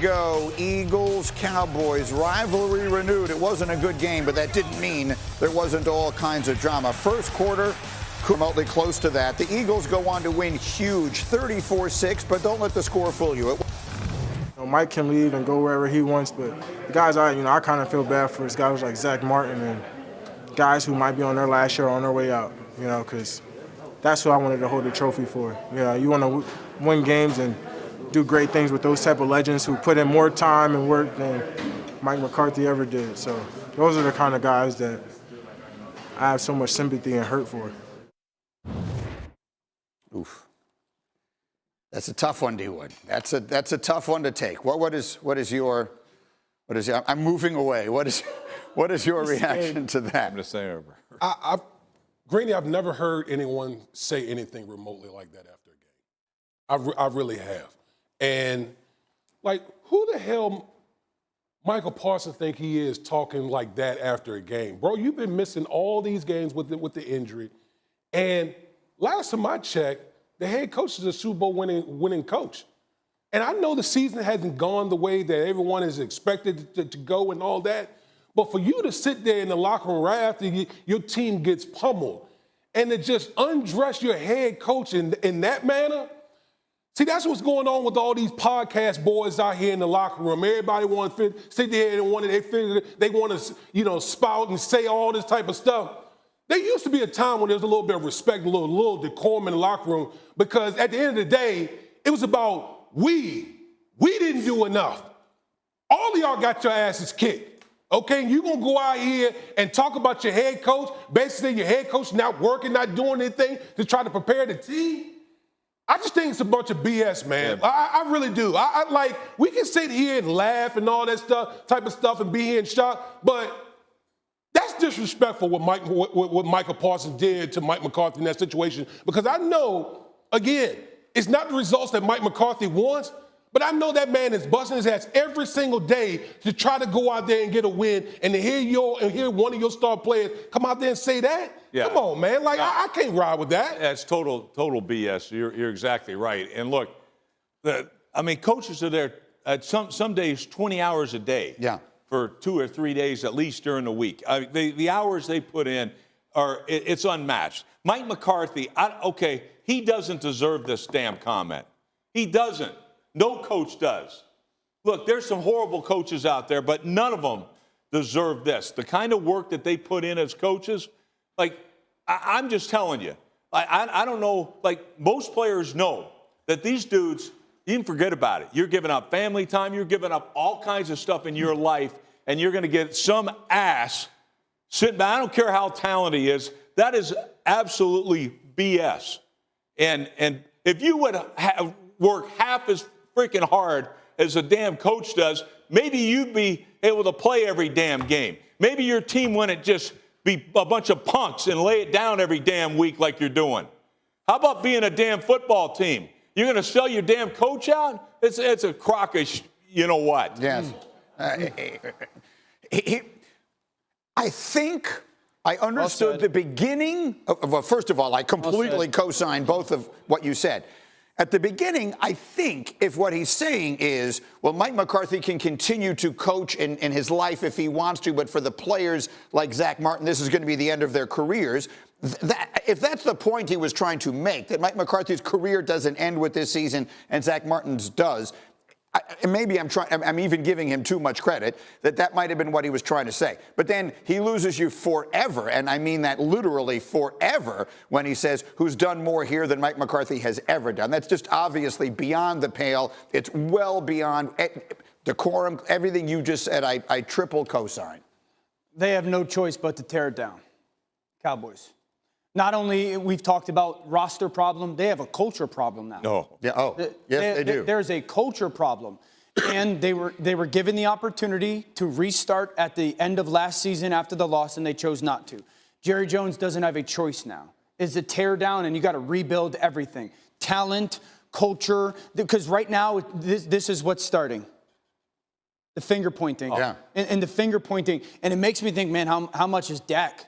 go. Eagles, Cowboys, rivalry renewed. It wasn't a good game, but that didn't mean there wasn't all kinds of drama. First quarter, remotely close to that. The Eagles go on to win huge, 34-6, but don't let the score fool you. Mike can leave and go wherever he wants, but the guys I kind of feel bad for is guys like Zach Martin and guys who might be on their last year or on their way out, because that's who I wanted to hold the trophy for. You want to win games and do great things with those type of legends who put in more time and work than Mike McCarthy ever did. So those are the kind of guys that I have so much sympathy and hurt for. Oof. That's a tough one, D-Wood. That's a tough one to take. What is your? I'm moving away. What is your reaction to that? I'm the same. Greeny, I've never heard anyone say anything remotely like that after a game. I really have. And, who the hell Michael Parsons think he is talking like that after a game? Bro, you've been missing all these games with the injury. And last time I checked, the head coach is a Super Bowl winning coach. And I know the season hasn't gone the way that everyone is expected to go and all that. But for you to sit there in the locker room right after your team gets pummeled and to just undress your head coach in that manner, see, that's what's going on with all these podcast boys out here in the locker room. Everybody wants to sit there and they want to, spout and say all this type of stuff. There used to be a time when there was a little bit of respect, a little decorum in the locker room, because at the end of the day, it was about we didn't do enough. All of y'all got your asses kicked. Okay, you're going to go out here and talk about your head coach, basically your head coach not working, not doing anything to try to prepare the team. I just think it's a bunch of BS, man. Yeah. I really do. We can sit here and laugh and all that type of stuff and be here in shock, but that's disrespectful what Michael Parsons did to Mike McCarthy in that situation, because I know, again, it's not the results that Mike McCarthy wants, but I know that man is busting his ass every single day to try to go out there and get a win, and to hear one of your star players come out there and say that. Yeah. Come on, man. I can't ride with that. That's total BS. You're exactly right. And look, coaches are there at some days 20 hours a day. Yeah. For 2 or 3 days at least during the week. The hours they put in it's unmatched. Mike McCarthy, he doesn't deserve this damn comment. He doesn't. No coach does. Look, there's some horrible coaches out there, but none of them deserve this. The kind of work that they put in as coaches, I'm just telling you, I don't know, most players know that these dudes, you can forget about it. You're giving up family time. You're giving up all kinds of stuff in your life, and you're going to get some ass sitting back. I don't care how talented he is. That is absolutely BS. And if you would work half as freaking hard as a damn coach does, maybe you'd be able to play every damn game. Maybe your team wouldn't just be a bunch of punks and lay it down every damn week like you're doing. How about being a damn football team? You're going to sell your damn coach out? It's a crock of you know what. Yes. I think I understood the beginning. Well, first of all, I completely co-sign both of what you said. At the beginning, I think if what he's saying is, well, Mike McCarthy can continue to coach in his life if he wants to, but for the players like Zach Martin, this is going to be the end of their careers. If that's the point he was trying to make, that Mike McCarthy's career doesn't end with this season and Zach Martin's does, maybe I'm even giving him too much credit, that might have been what he was trying to say. But then he loses you forever, and I mean that literally forever, when he says, who's done more here than Mike McCarthy has ever done. That's just obviously beyond the pale. It's well beyond decorum. Everything you just said, I triple co-sign. They have no choice but to tear it down. Cowboys. Not only we've talked about roster problem, they have a culture problem now. No. Yeah. Oh. Yes, they do. There's a culture problem, and they were given the opportunity to restart at the end of last season after the loss, and they chose not to. Jerry Jones doesn't have a choice now. It's a tear down, and you got to rebuild everything: talent, culture. Because right now, this is what's starting. The finger pointing. Yeah. And the finger pointing, and it makes me think, man, how much is Dak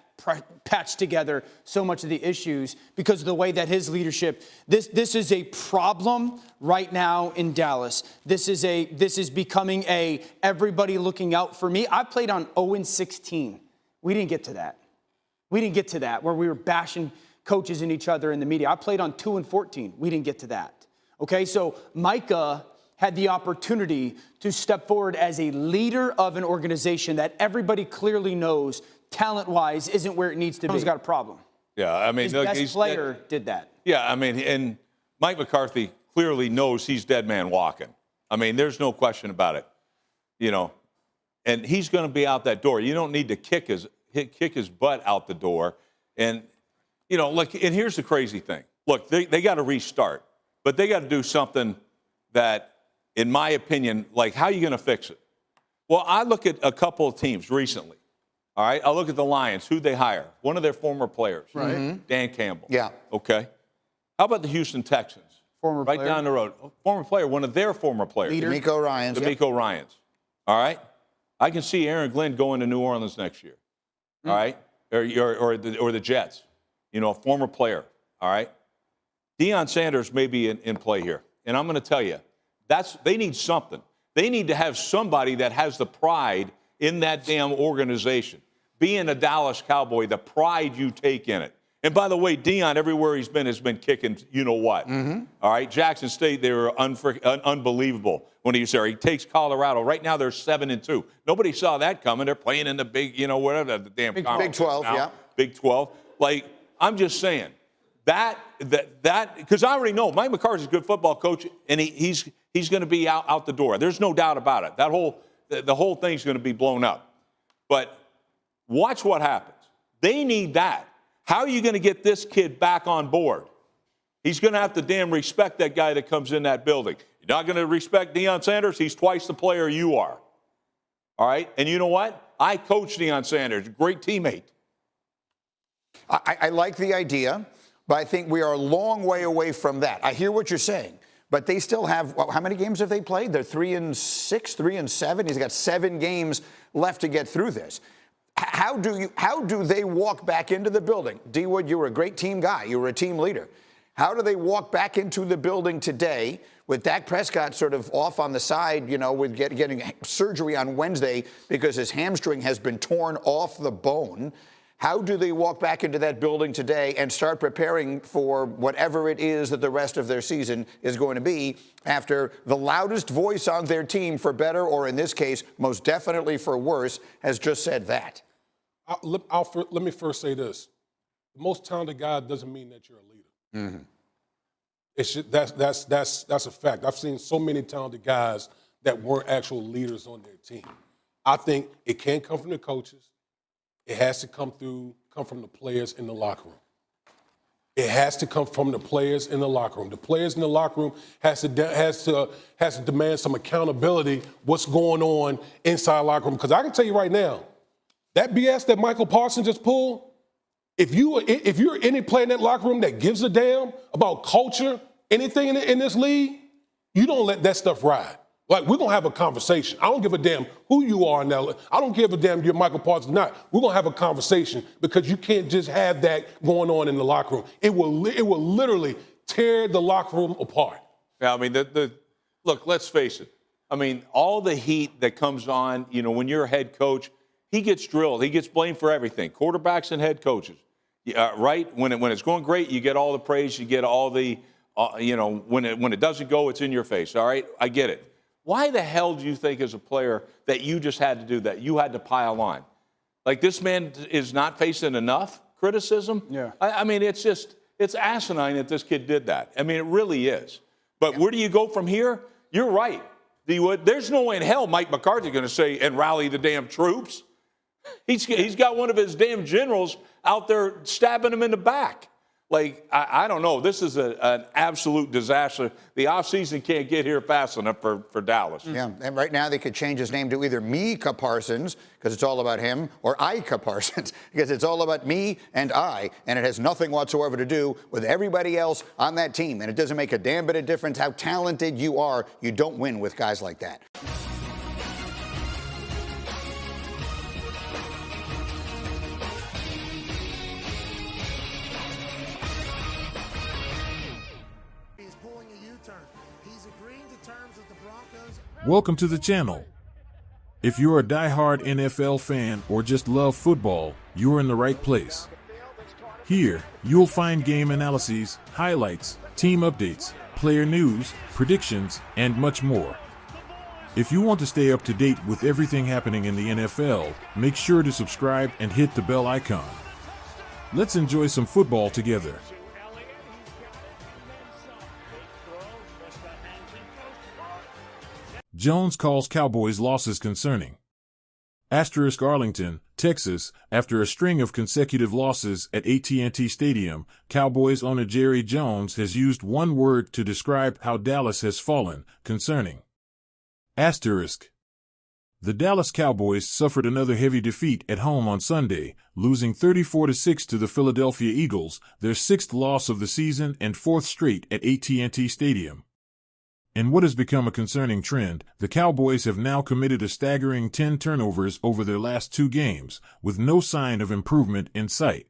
patch together so much of the issues because of the way that his leadership. This is a problem right now in Dallas. This is becoming a everybody looking out for me. I played on 0-16. We didn't get to that. We didn't get to that where we were bashing coaches and each other in the media. I played on 2-14. We didn't get to that. Okay, so Micah had the opportunity to step forward as a leader of an organization that everybody clearly knows talent-wise isn't where it needs to be. He's got a problem. Yeah, I mean, His best player did that. Yeah, I mean, and Mike McCarthy clearly knows he's dead man walking. I mean, there's no question about it. You know, and he's going to be out that door. You don't need to kick his butt out the door. And, you know, look, and here's the crazy thing. Look, they got to restart, but they got to do something that, in my opinion, like, how are you going to fix it? Well, I look at a couple of teams recently. All right, I look at the Lions. Who'd they hire? One of their former players, right? Mm-hmm. Dan Campbell. Yeah. Okay. How about the Houston Texans? Former right player. Down the road. Former player, one of their former players. D'Amico Ryans. D'Amico Ryans. All right. I can see Aaron Glenn going to New Orleans next year. All right, or the Jets. You know, a former player. All right. Deion Sanders may be in play here, and I'm going to tell you, they need something. They need to have somebody that has the pride in that damn organization. Being a Dallas Cowboy, the pride you take in it. And by the way, Deion, everywhere he's been, has been kicking you know what. Mm-hmm. All right, Jackson State, they were unbelievable when he was there. He takes Colorado. Right now, they're 7-2. Nobody saw that coming. They're playing in the big, you know, whatever, the damn Big 12, now. yeah. Big 12. Like, I'm just saying, that because I already know Mike McCarthy's a good football coach, and he's going to be out the door. There's no doubt about it. The whole thing's going to be blown up. But watch what happens. They need that. How are you going to get this kid back on board? He's going to have to damn respect that guy that comes in that building. You're not going to respect Deion Sanders? He's twice the player you are. All right? And you know what? I coached Deion Sanders, great teammate. I like the idea, but I think we are a long way away from that. I hear what you're saying. But they still have, how many games have they played? They're 3-6, 3-7. He's got 7 games left to get through this. How do they walk back into the building? D. Wood, you were a great team guy. You were a team leader. How do they walk back into the building today with Dak Prescott sort of off on the side, you know, with getting surgery on Wednesday because his hamstring has been torn off the bone? How do they walk back into that building today and start preparing for whatever it is that the rest of their season is going to be after the loudest voice on their team, for better or in this case, most definitely for worse, has just said that? Let me first say this. The most talented guy doesn't mean that you're a leader. Mm-hmm. It's just, that's a fact. I've seen so many talented guys that weren't actual leaders on their team. I think it can't come from the coaches. It has to come from the players in the locker room. It has to come from the players in the locker room. The players in the locker room has to demand some accountability. What's going on inside the locker room? Because I can tell you right now, that BS that Michael Parsons just pulled. If you're any player in that locker room that gives a damn about culture, anything in this league, you don't let that stuff ride. Like, we're going to have a conversation. I don't give a damn who you are now. I don't give a damn if you're Michael Parsons or not. We're going to have a conversation because you can't just have that going on in the locker room. It will literally tear the locker room apart. Yeah, I mean, look, let's face it. I mean, all the heat that comes on, you know, when you're a head coach, he gets drilled. He gets blamed for everything. Quarterbacks and head coaches, right? When it's going great, you get all the praise. You get all the, you know, when it doesn't go, it's in your face. All right, I get it. Why the hell do you think as a player that you just had to do that? You had to pile on. Like, this man is not facing enough criticism? Yeah. I mean, it's asinine that this kid did that. I mean, it really is. But where do you go from here? You're right. There's no way in hell Mike McCarthy's going to say and rally the damn troops. He's got one of his damn generals out there stabbing him in the back. Like, I don't know. This is an absolute disaster. The offseason can't get here fast enough for Dallas. Yeah, and right now they could change his name to either Mika Parsons, because it's all about him, or Ika Parsons, because it's all about me and I, and it has nothing whatsoever to do with everybody else on that team. And it doesn't make a damn bit of difference how talented you are. You don't win with guys like that. Welcome to the channel. If you're a die-hard NFL fan or just love football, you're in the right place. Here, you'll find game analyses, highlights, team updates, player news, predictions, and much more. If you want to stay up to date with everything happening in the NFL, make sure to subscribe and hit the bell icon. Let's enjoy some football together. Jones calls Cowboys losses concerning. Arlington, Texas. After a string of consecutive losses at AT&T Stadium, Cowboys owner Jerry Jones has used one word to describe how Dallas has fallen, concerning. The Dallas Cowboys suffered another heavy defeat at home on Sunday, losing 34-6 to the Philadelphia Eagles, their sixth loss of the season and fourth straight at AT&T Stadium. In what has become a concerning trend, the Cowboys have now committed a staggering 10 turnovers over their last 2 games, with no sign of improvement in sight.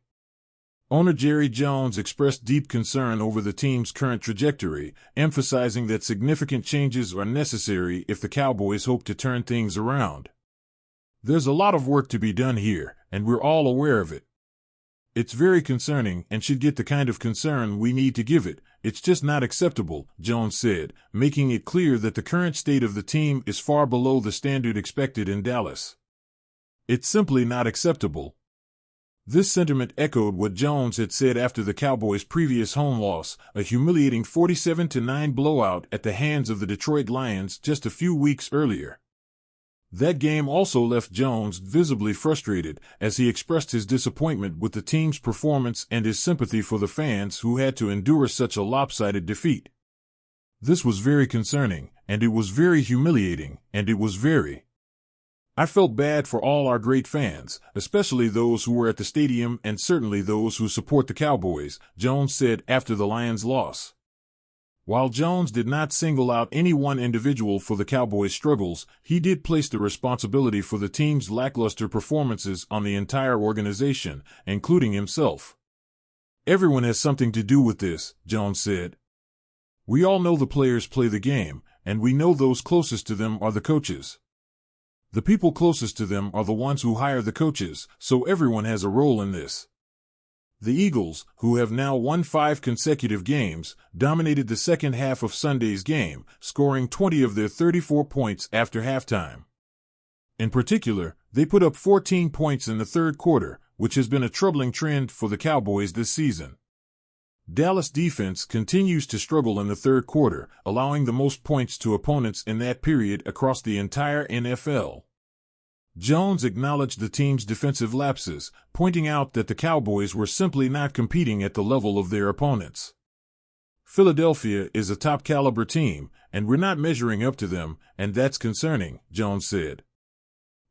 Owner Jerry Jones expressed deep concern over the team's current trajectory, emphasizing that significant changes are necessary if the Cowboys hope to turn things around. There's a lot of work to be done here, and we're all aware of it. It's very concerning and should get the kind of concern we need to give it. It's just not acceptable, Jones said, making it clear that the current state of the team is far below the standard expected in Dallas. It's simply not acceptable. This sentiment echoed what Jones had said after the Cowboys' previous home loss, a humiliating 47-9 blowout at the hands of the Detroit Lions just a few weeks earlier. That game also left Jones visibly frustrated as he expressed his disappointment with the team's performance and his sympathy for the fans who had to endure such a lopsided defeat. This was very concerning, and it was very humiliating, and it was very. I felt bad for all our great fans, especially those who were at the stadium and certainly those who support the Cowboys, Jones said after the Lions' loss. While Jones did not single out any one individual for the Cowboys' struggles, he did place the responsibility for the team's lackluster performances on the entire organization, including himself. Everyone has something to do with this, Jones said. We all know the players play the game, and we know those closest to them are the coaches. The people closest to them are the ones who hire the coaches, so everyone has a role in this. The Eagles, who have now won 5 consecutive games, dominated the second half of Sunday's game, scoring 20 of their 34 points after halftime. In particular, they put up 14 points in the third quarter, which has been a troubling trend for the Cowboys this season. Dallas defense continues to struggle in the third quarter, allowing the most points to opponents in that period across the entire NFL. Jones acknowledged the team's defensive lapses, pointing out that the Cowboys were simply not competing at the level of their opponents. Philadelphia is a top-caliber team, and we're not measuring up to them, and that's concerning, Jones said.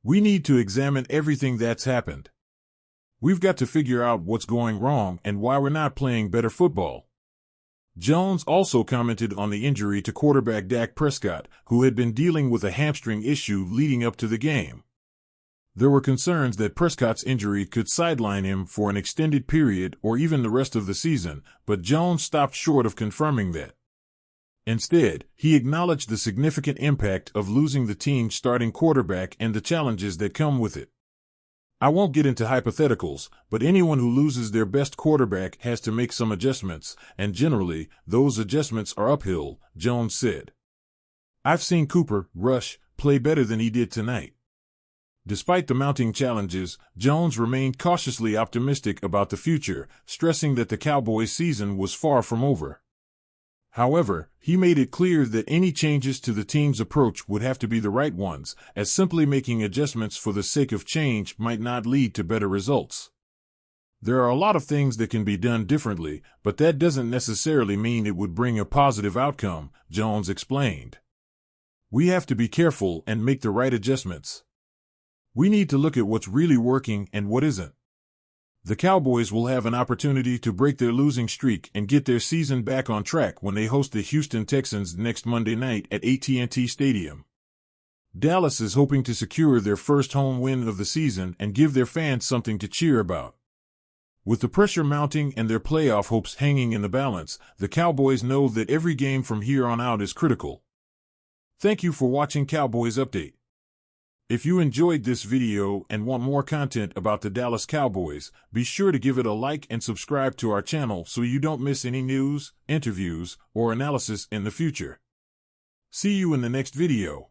We need to examine everything that's happened. We've got to figure out what's going wrong and why we're not playing better football. Jones also commented on the injury to quarterback Dak Prescott, who had been dealing with a hamstring issue leading up to the game. There were concerns that Prescott's injury could sideline him for an extended period or even the rest of the season, but Jones stopped short of confirming that. Instead, he acknowledged the significant impact of losing the team's starting quarterback and the challenges that come with it. I won't get into hypotheticals, but anyone who loses their best quarterback has to make some adjustments, and generally, those adjustments are uphill, Jones said. I've seen Cooper Rush play better than he did tonight. Despite the mounting challenges, Jones remained cautiously optimistic about the future, stressing that the Cowboys' season was far from over. However, he made it clear that any changes to the team's approach would have to be the right ones, as simply making adjustments for the sake of change might not lead to better results. There are a lot of things that can be done differently, but that doesn't necessarily mean it would bring a positive outcome, Jones explained. We have to be careful and make the right adjustments. We need to look at what's really working and what isn't. The Cowboys will have an opportunity to break their losing streak and get their season back on track when they host the Houston Texans next Monday night at AT&T Stadium. Dallas is hoping to secure their first home win of the season and give their fans something to cheer about. With the pressure mounting and their playoff hopes hanging in the balance, the Cowboys know that every game from here on out is critical. Thank you for watching Cowboys Update. If you enjoyed this video and want more content about the Dallas Cowboys, be sure to give it a like and subscribe to our channel so you don't miss any news, interviews, or analysis in the future. See you in the next video.